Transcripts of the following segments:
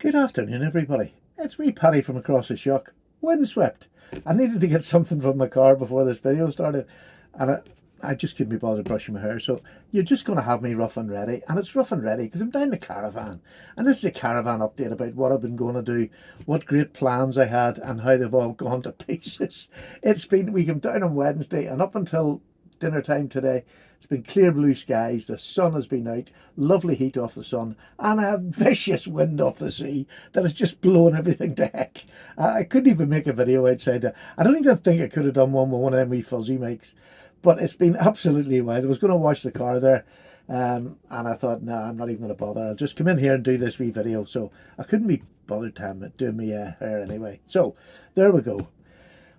Good afternoon, everybody. It's me, Paddy, from across the shock. Windswept. I needed to get something from my car before this video started, and I just couldn't be bothered brushing my hair. So you're just going to have me rough and ready, and it's rough and ready because I'm down the Caravan, and this is a Caravan update about what I've been going to do, what great plans I had, and how they've all gone to pieces. We came down on Wednesday, and up until dinner time today, it's been clear blue skies, the sun has been out, lovely heat off the sun, and a vicious wind off the sea that has just blown everything to heck. I couldn't even make a video outside that. I don't even think I could have done one with one of them wee fuzzy mics, but it's been absolutely wild. I was going to wash the car there, and I thought, no, I'm not even going to bother. I'll just come in here and do this wee video. So I couldn't be bothered doing my hair anyway. So there we go.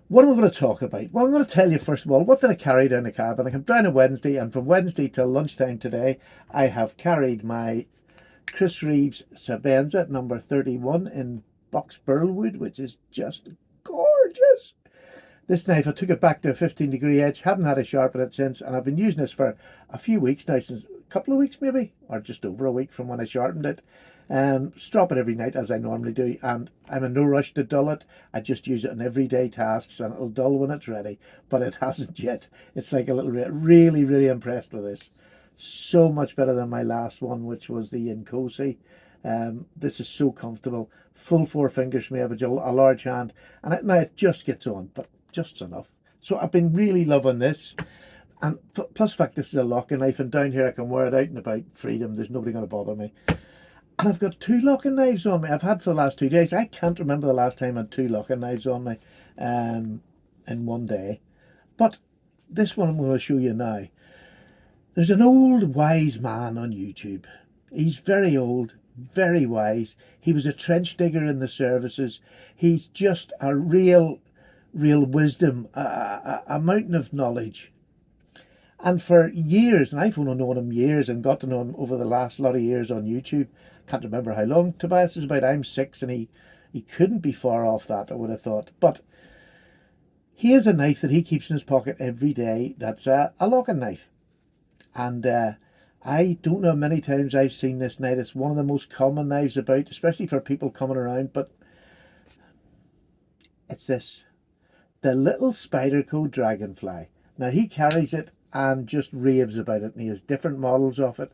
What am I going to talk about? Well, I'm going to tell you first of all, what did I carry down the Caravan? I came down on Wednesday, and from Wednesday till lunchtime today, I have carried my Reeve's Sebenza number 31 in box burlwood, which is just gorgeous. This knife, I took it back to a 15-degree edge, haven't had a sharpen it since, and I've been using this for a few weeks now, since a couple of weeks maybe, or just over a week from when I sharpened it. Strop it every night as I normally do, and I'm in no rush to dull it. I just use it in everyday tasks, and it'll dull when it's ready, but it hasn't yet. It's like a little bit, really impressed with this. So much better than my last one, which was the Incosi. This is so comfortable, full four fingers for me. I have a large hand, and now it just gets on, but just enough. So I've been really loving this, and plus the fact this is a locking knife, and down here I can wear it out and about freedom. There's nobody going to bother me. And I've got two locking knives on me. I've had for the last 2 days. I can't remember the last time I had two locking knives on me in one day. But this one I'm going to show you now. There's an old wise man on YouTube. He's very old, very wise. He was a trench digger in the services. He's just a real wisdom, a mountain of knowledge. And for years, and I've only known him years and got to know him over the last lot of years on YouTube. Can't remember how long Tobias is about. I'm 6, and he couldn't be far off that, I would have thought. But he has a knife that he keeps in his pocket every day. That's a locking knife. And I don't know how many times I've seen this knife. It's one of the most common knives about, especially for people coming around. But it's this. The little Spyderco Dragonfly. Now, he carries it and just raves about it, and he has different models of it.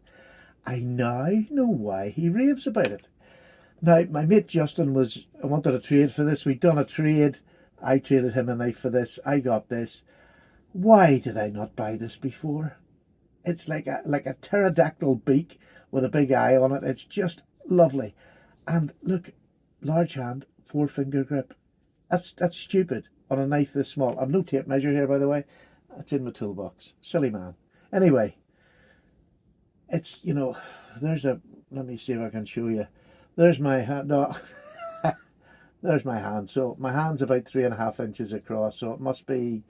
I now know why he raves about it. Now, my mate Justin wanted a trade for this. We'd done a trade. I traded him a knife for this. I got this. Why did I not buy this before? It's like a pterodactyl beak with a big eye on it. It's just lovely. And look, large hand, 4-finger grip. That's stupid on a knife this small. I've no tape measure here, by the way. It's in my toolbox. Silly man. Anyway, it's, you know, let me see if I can show you. There's my hand. No, there's my hand. So my hand's about 3.5 inches across. So it must be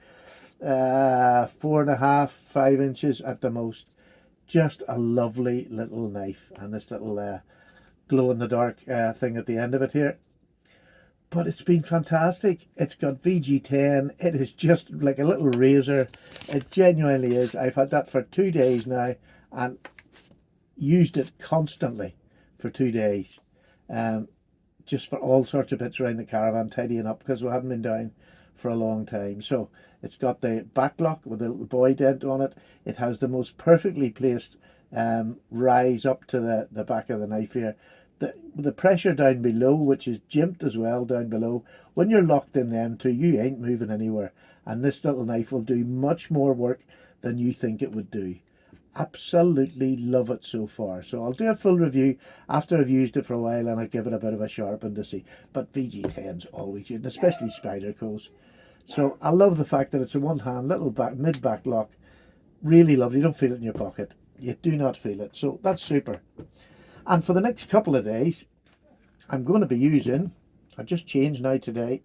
4.5, 5 inches at the most. Just a lovely little knife. And this little glow in the dark thing at the end of it here. But it's been fantastic. It's got VG10. It is just like a little razor. It genuinely is. I've had that for 2 days now and used it constantly for 2 days. Just for all sorts of bits around the Caravan, tidying up because we haven't been down for a long time. So it's got the back lock with a little boy dent on it. It has the most perfectly placed rise up to the back of the knife here. The pressure down below, which is jimped as well down below. When you're locked in them two, you ain't moving anywhere. And this little knife will do much more work than you think it would do. Absolutely love it so far. So I'll do a full review after I've used it for a while, and I'll give it a bit of a sharpen to see. But VG10's always good, especially Spyderco's. So I love the fact that it's a one-hand little mid-back lock. Really lovely. You don't feel it in your pocket. You do not feel it. So that's super. And for the next couple of days, I'm going to be using, I just changed now today,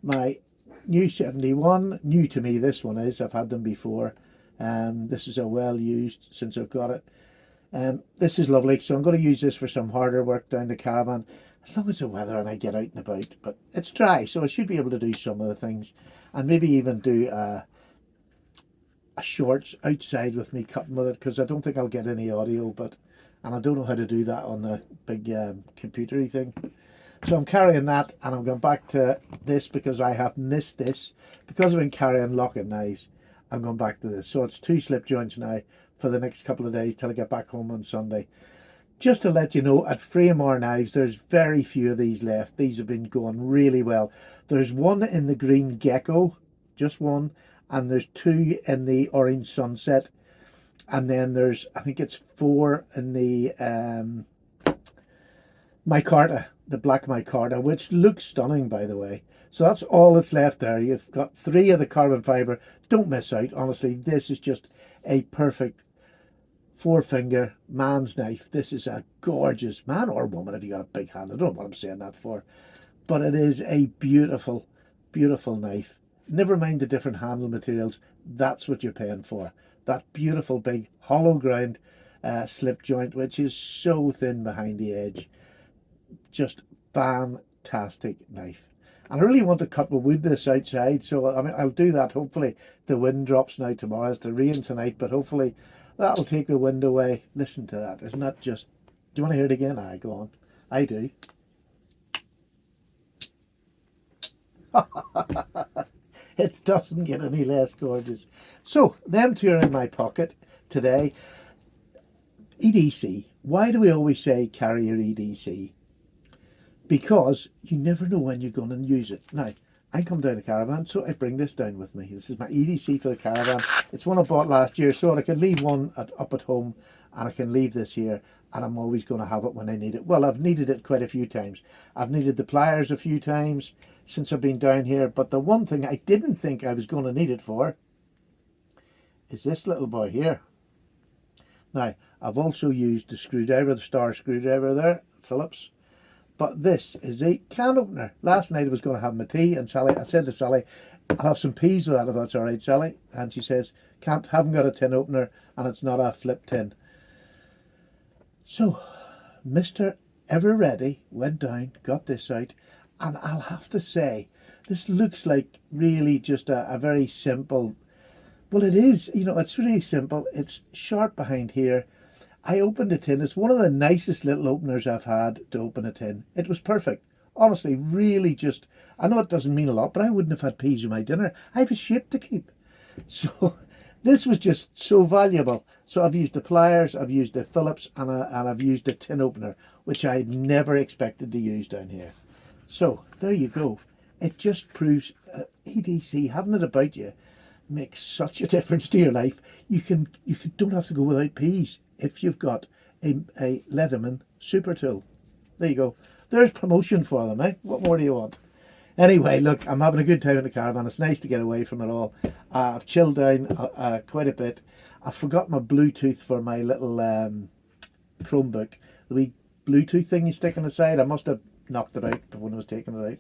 my new 71. New to me, this one is. I've had them before. This is a well used since I've got it. This is lovely. So I'm going to use this for some harder work down the Caravan, as long as the weather and I get out and about. But it's dry, so I should be able to do some of the things. And maybe even do a shorts outside with me cutting with it, because I don't think I'll get any audio, and I don't know how to do that on the big computery thing. So I'm carrying that, and I'm going back to this because I have missed this. Because I've been carrying locking knives, I'm going back to this. So it's 2 slip joints now for the next couple of days till I get back home on Sunday. Just to let you know, at Freemore Knives, there's very few of these left. These have been going really well. There's one in the green gecko, just one, and there's 2 in the orange sunset, and then there's, I think it's 4 in the micarta, the black micarta, which looks stunning, by the way. So that's all that's left there. You've got 3 of the carbon fiber. Don't miss out. Honestly, this is just a perfect 4-finger man's knife. This is a gorgeous, man or woman if you got a big hand. I don't know what I'm saying that for, but it is a beautiful, beautiful knife. Never mind the different handle materials. That's what you're paying for. That beautiful big hollow ground slip joint, which is so thin behind the edge. Just fantastic knife. And I really want to cut my wood this outside, so I mean, I'll do that hopefully. The wind drops now tomorrow. It's the rain tonight, but hopefully that'll take the wind away. Listen to that. Isn't that just... Do you want to hear it again? Aye, go on. I do. It doesn't get any less gorgeous. So, them 2 are in my pocket today. EDC. Why do we always say carry your EDC? Because you never know when you're going to use it. Now, I come down to Caravan, so I bring this down with me. This is my EDC for the Caravan. It's one I bought last year, so I can leave one up at home, and I can leave this here, and I'm always going to have it when I need it. Well, I've needed it quite a few times. I've needed the pliers a few times since I've been down here, but the one thing I didn't think I was going to need it for is this little boy here. Now, I've also used the screwdriver, the star screwdriver there, Phillips. But this is a can opener. Last night I was going to have my tea, and Sally, I said to Sally, I'll have some peas with that if that's all right, Sally. And she says, haven't got a tin opener, and it's not a flip tin. So, Mr. Ever Ready went down, got this out, and I'll have to say, this looks like really just a very simple, well, it is, you know, it's really simple. It's sharp behind here. I opened a tin. It's one of the nicest little openers I've had to open a tin. It was perfect. Honestly, really just, I know it doesn't mean a lot, but I wouldn't have had peas with my dinner. I have a shape to keep. So this was just so valuable. So I've used the pliers, I've used the Phillips, and I've used a tin opener, which I never expected to use down here. So there you go. It just proves EDC, having it about you, makes such a difference to your life. You don't have to go without peas if you've got a Leatherman super tool. There you go. There's promotion for them, eh? What more do you want? Anyway, look, I'm having a good time in the Caravan. It's nice to get away from it all. I've chilled down quite a bit. I forgot my Bluetooth for my little Chromebook. The wee Bluetooth thing you stick on the side. I must have knocked it out when I was taking it out.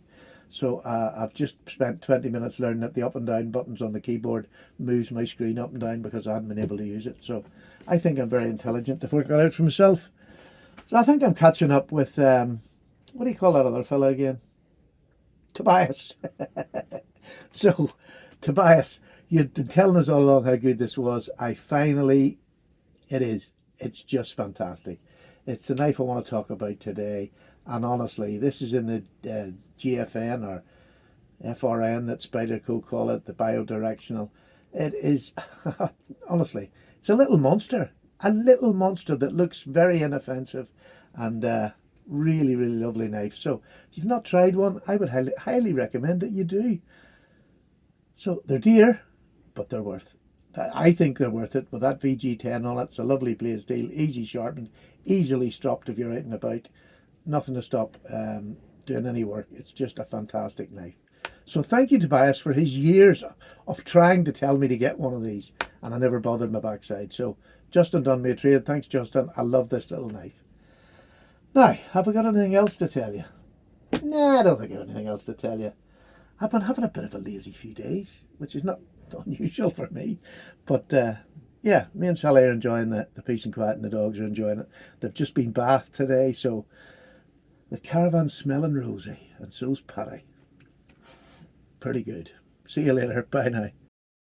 So I've just spent 20 minutes learning that the up and down buttons on the keyboard moves my screen up and down because I hadn't been able to use it. So I think I'm very intelligent to work that out for myself. So I think I'm catching up with, what do you call that other fella again? Tobias. So, Tobias, you've been telling us all along how good this was. It's just fantastic. It's the knife I want to talk about today. And honestly, this is in the GFN or FRN that Spyderco call it, the biodirectional. It is, honestly, it's a little monster that looks very inoffensive and really, really lovely knife. So if you've not tried one, I would highly recommend that you do. So they're dear, but they're worth it. I think they're worth it with that VG10 on it. It's a lovely blade steel, easy sharpened, easily stropped if you're out and about. Nothing to stop doing any work. It's just a fantastic knife. So thank you, Tobias, for his years of trying to tell me to get one of these, and I never bothered my backside. So Justin done me a trade. Thanks, Justin. I love this little knife. Now, have I got anything else to tell you? Nah, I don't think I have anything else to tell you. I've been having a bit of a lazy few days, which is not unusual for me. But yeah, me and Sally are enjoying the peace and quiet, and the dogs are enjoying it. They've just been bathed today, so the Caravan's smelling rosy, and so's Paddy. Pretty good. See you later. Bye now.